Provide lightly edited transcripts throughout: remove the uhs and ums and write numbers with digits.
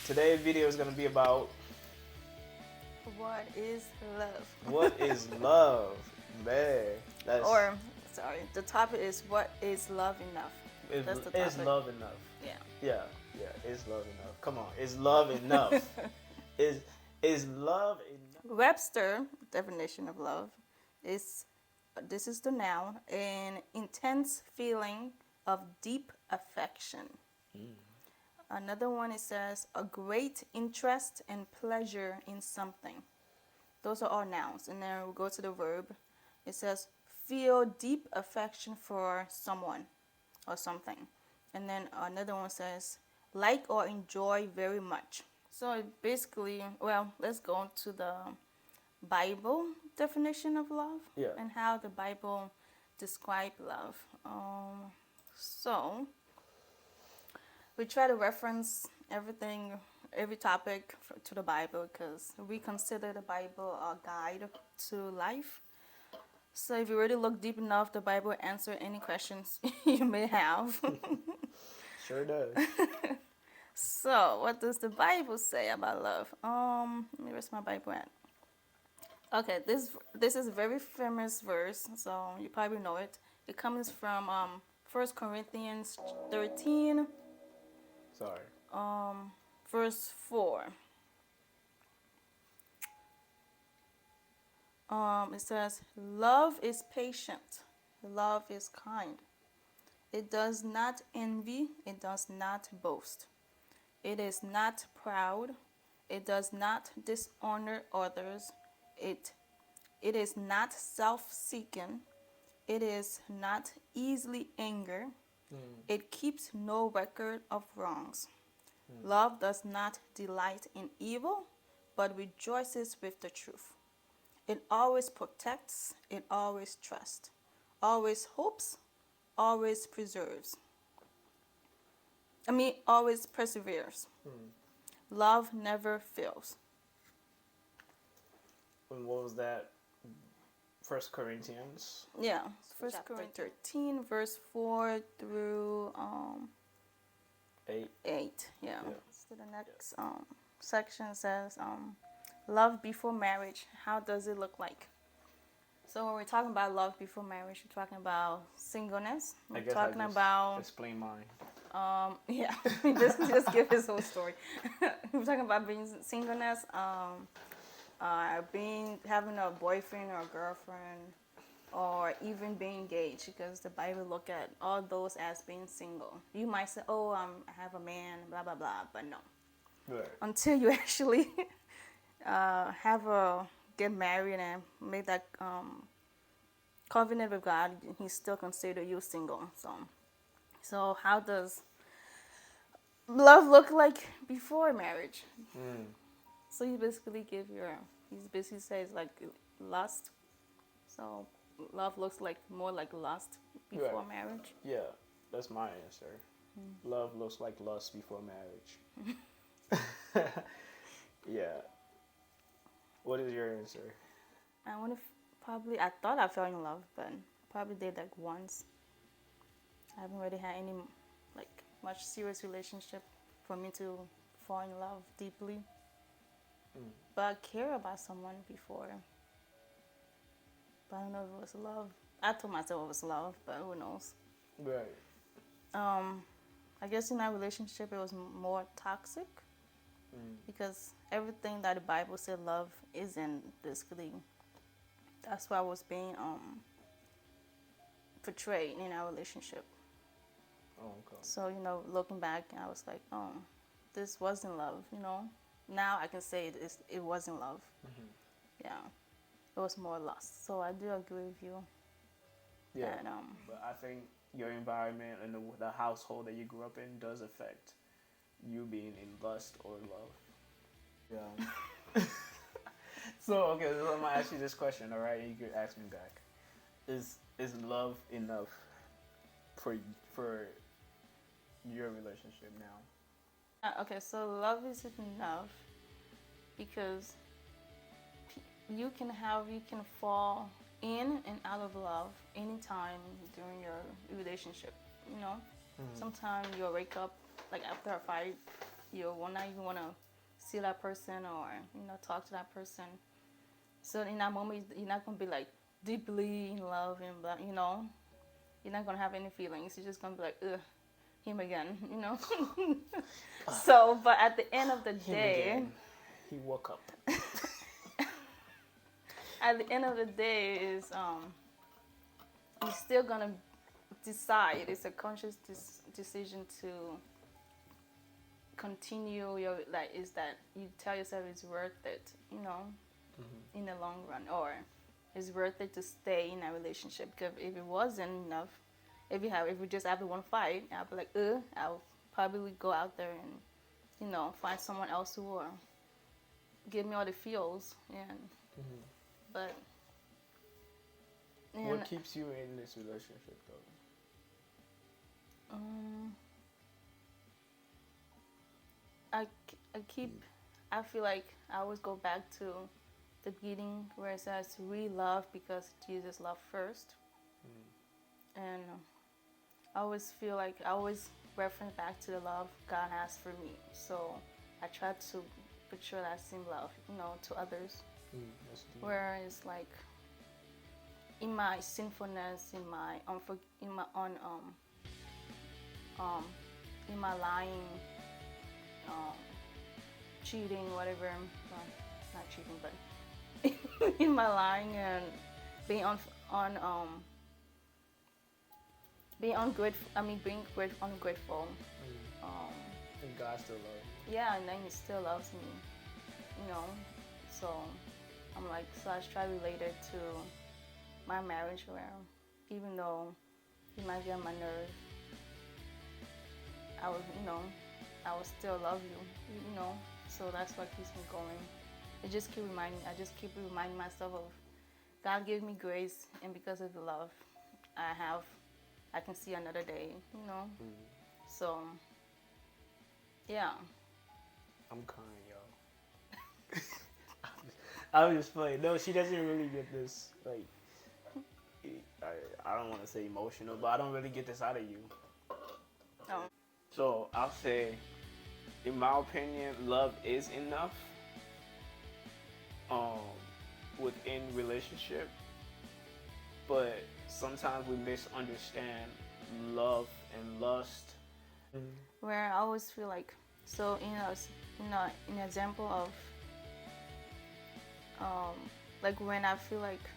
Today's video is gonna be about What is love? what is love, man. That's Or, sorry, the topic is what is love enough? That's the is topic. love enough? Yeah. Yeah. Is love enough? Come on, is love enough? is is love enough? Webster definition of love is this is the noun, an intense feeling of deep affection. Another one, it says a great interest and pleasure in something. Those are all nouns. And then we go to the verb. It says feel deep affection for someone or something. And then another one says like or enjoy very much. So basically, well, let's go on to the Bible definition of love. Yeah. And how the Bible describe love. So we try to reference everything, every topic to the Bible because we consider the Bible a guide to life. So if you really look deep enough, the Bible answer any questions you may have. Sure does. So what does the Bible say about love? Where's my Bible at? Okay, this is a very famous verse, so you probably know it. It comes from 1 Corinthians 13. Sorry. Verse 4. It says, love is patient, love is kind. It does not envy, it does not boast. It is not proud, it does not dishonor others. It is not self-seeking, it is not easily angered. It keeps no record of wrongs. Love does not delight in evil, but rejoices with the truth. It always protects, it always trusts, always hopes, always preserves. Always perseveres. Love never fails. And what was that? 1 Corinthians. Yeah, First Chapter Corinthians 13, verse 4 through 8. 8. Yeah. Yeah. So the next section says, love before marriage. How does it look like? So when we're talking about love before marriage, we're talking about singleness. We're talking about explain mine. yeah, just give his whole story. We're talking about being singleness, having a boyfriend or a girlfriend, or even being engaged, because the Bible look at all those as being single. You might say, "Oh, I have a man," blah blah blah, but no. Right. Until you actually get married and make that covenant with God, He still consider you single. So how does love look like before marriage? So he basically says like lust. So love looks like more like lust before Right. marriage. Yeah, that's my answer. Love looks like lust before marriage. Yeah. What is your answer? I thought I fell in love, but probably did like once. I haven't really had any like much serious relationship for me to fall in love deeply. But I care about someone before. But I don't know if it was love. I told myself it was love, but who knows? Right. I guess in that relationship it was more toxic because everything that the Bible said love isn't basically. That's why I was being portrayed in our relationship. Oh, okay. So looking back, I was like, oh, this wasn't love. Now I can say it wasn't love. Yeah, it was more lust. So I do agree with you. Yeah. That, But I think your environment and the household that you grew up in does affect you being in lust or love. Yeah. So okay, so I'm gonna ask you this question, all right? And you could ask me back. Is love enough for your relationship now? okay, so love isn't enough because you can fall in and out of love anytime during your relationship. Sometimes you'll wake up like after a fight you wanna even wanna see that person or talk to that person. So in that moment, you're not gonna be like deeply in love and blah, you're not gonna have any feelings. You're just gonna be like, ugh, him again, So, but at the end of the day, he woke up. At the end of the day, is you're still gonna decide. It's a conscious decision to continue your, like, is that you tell yourself it's worth it, in the long run, or it's worth it to stay in a relationship. Because if it wasn't enough, if we just have the one fight, I'll be like, I'll probably go out there and find someone else who will give me all the feels. And but what keeps you in this relationship though? I feel like I always go back to the beginning where it says we love because Jesus loved first. And I always feel like I always reference back to the love God has for me. So I try to portray that same love, to others. Where it's like in my sinfulness, in my lying, cheating, whatever. Well, not cheating, but in my lying and being being ungrateful. Being ungrateful. And God still loves you. Yeah, and then He still loves me. So I'm like, so I try to relate it to my marriage, where even though He might get on my nerve, I will still love you. So that's what keeps me going. I just keep reminding myself of God gave me grace, and because of the love I can see another day. So yeah. I'm crying, y'all. I was just playing. No, she doesn't really get this. Like, I don't want to say emotional, but I don't really get this out of you. Oh. So I'll say, in my opinion, love is enough. Within relationship, but sometimes we misunderstand love and lust. Where I always feel like, so an example of like when I feel like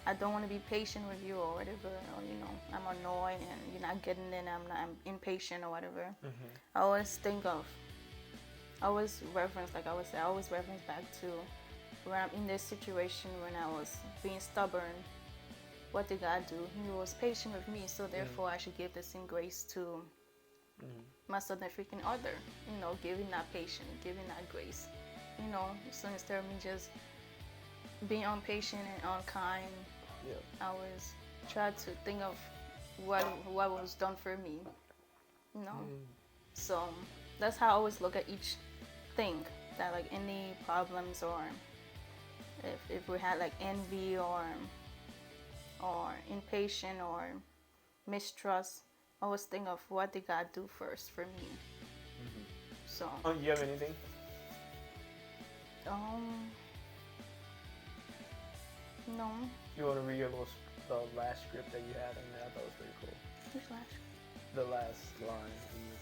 I don't want to be patient with you or whatever, or I'm annoyed and you're not getting in, I'm impatient or whatever. I always reference back to when I'm in this situation when I was being stubborn. What did God do? He was patient with me, so therefore I should give the same grace to my significant other. Giving that patience, giving that grace. So instead of me just being impatient and unkind, I always try to think of what was done for me. So that's how I always look at each thing. That like any problems, or if we had like envy or impatient or mistrust, I always think of what did God do first for me. So. You have anything? No. You want to read the last script that you had in there? I thought it was pretty cool. Which last? The last line.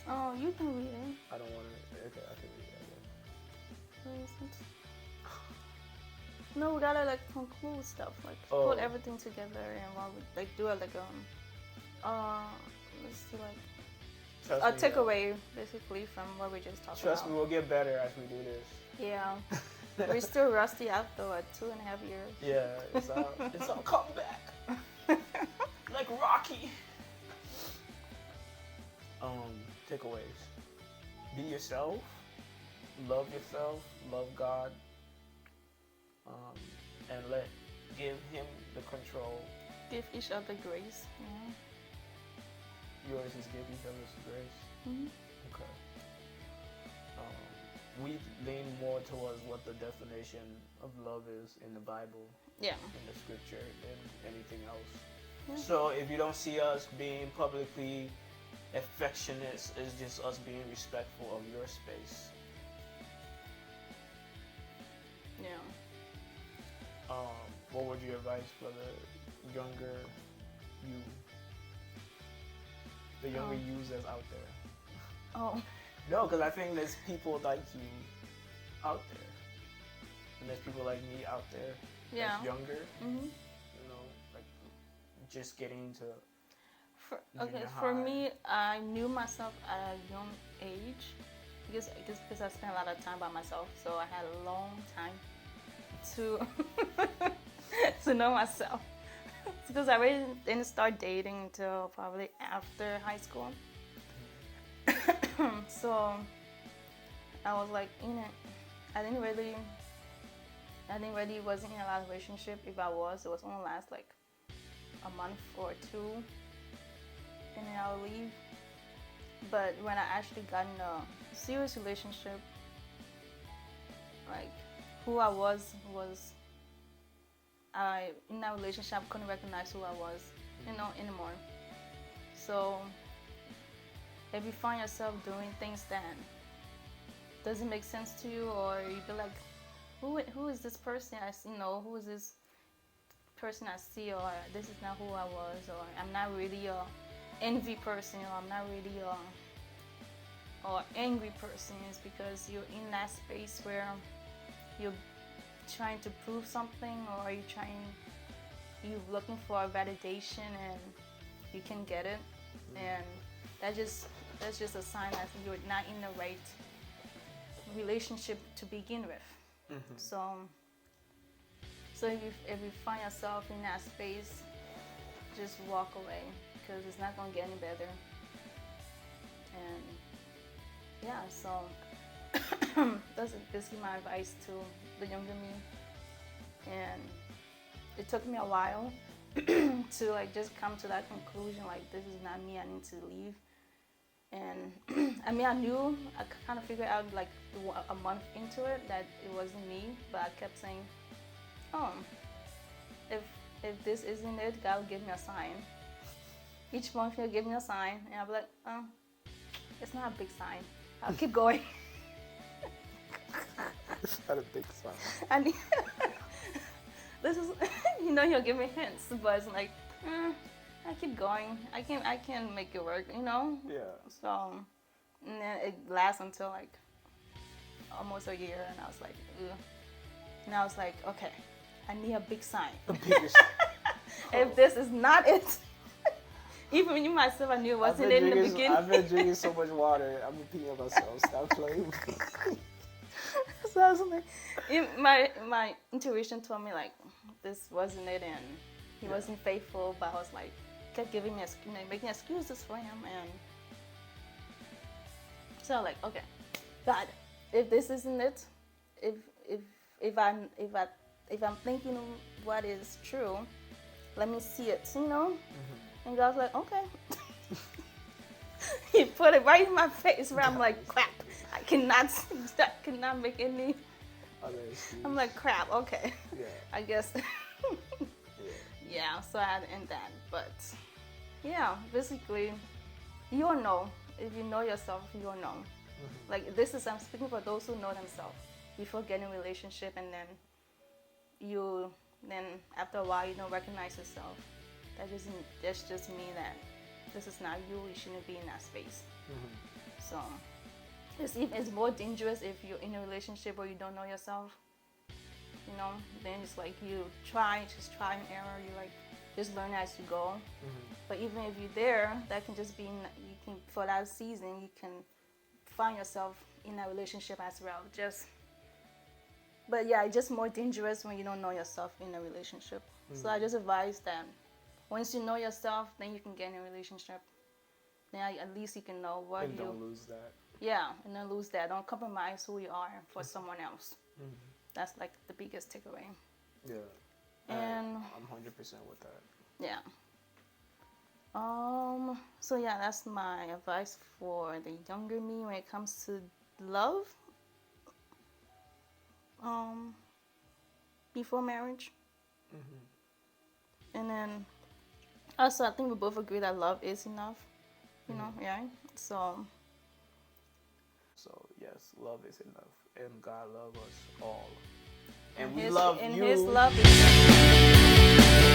Oh, you can read it. I don't want to. Okay, I can read it. Where is it? No, we gotta like conclude stuff, like put everything together, and while we like do it like let's see, like a takeaway basically from what we just talked about. Trust me, we'll get better as we do this. Yeah. We're still rusty after 2.5 years. Yeah, it's all come back. Like Rocky. Takeaways. Be yourself. Love yourself. Love God. And give Him the control. Give each other grace. Yours is give each other grace. Okay. We lean more towards what the definition of love is in the Bible, in the scripture, than anything else. So if you don't see us being publicly affectionate is just us being respectful of your space. Yeah. What would your advice for the younger you, the younger yous that's out there? Oh. No, because I think there's people like you out there, and there's people like me out there that's younger. Mm-hmm. You know, like just getting to. For me, I knew myself at a young age because I spent a lot of time by myself, so I had a long time to to know myself. Because I really didn't start dating until probably after high school. So I was like, I didn't really wasn't in a lot of relationship. If I was, it was only last like a month or two, and then I'll leave. But when I actually got in a serious relationship, like who I was in that relationship, I couldn't recognize who I was, anymore. So if you find yourself doing things that doesn't make sense to you, or you be like, who is this person who is this person I see, or this is not who I was, or I'm not really a envy person, or I'm not really or angry person, is because you're in that space where you're trying to prove something, or you're looking for a validation and you can get it, and that's just a sign that you're not in the right relationship to begin with. So if you find yourself in that space, just walk away, because it's not gonna get any better. And yeah, so that's basically my advice to the younger me. And it took me a while to like just come to that conclusion, like this is not me, I need to leave. And I knew, I kind of figured out like a month into it that it wasn't me, but I kept saying, if this isn't it, God will give me a sign. Each month he'll give me a sign, and I'll be like, it's not a big sign. I'll keep going. It's not a big sign. And this is, he'll give me hints, but it's like, I keep going. I can make it work, Yeah. So, and then it lasts until like almost a year, and I was like, ugh. And I was like, okay, I need a big sign. The biggest. If this is not it, even you myself, I knew it wasn't it in the beginning. I've been drinking so much water, I'm repeating myself. Stop playing. So I was like, my intuition told me like this wasn't it, and he wasn't faithful. But I was like, kept giving me making excuses for him, and so like, okay, God, if this isn't it, if I'm thinking what is true, let me see it, And God's like, okay. He put it right in my face where I'm like, crap, I cannot make any. I'm like, crap, okay. Yeah. I guess. Yeah, so I had to end that. But yeah, basically, you'll know. If you know yourself, you'll know. Like I'm speaking for those who know themselves before getting a relationship, and then after a while you don't recognize yourself. That's just me that this is not you. You shouldn't be in that space. So it's more dangerous if you're in a relationship where you don't know yourself. Then it's like you try and error. You like just learn as you go. But even if you're there, that can just be for that season you can find yourself in a relationship as well. But yeah, it's just more dangerous when you don't know yourself in a relationship. So I just advise that once you know yourself, then you can get in a relationship. Then at least you can know what and don't lose that. Yeah, and don't lose that. Don't compromise who you are for someone else. That's like the biggest takeaway. Yeah. And I'm 100% with that. Yeah. So yeah, that's my advice for the younger me when it comes to love. Before marriage. And then also I think we both agree that love is enough. You know, yeah. So So yes, love is enough, and God loves us all, and we his love and you. his love is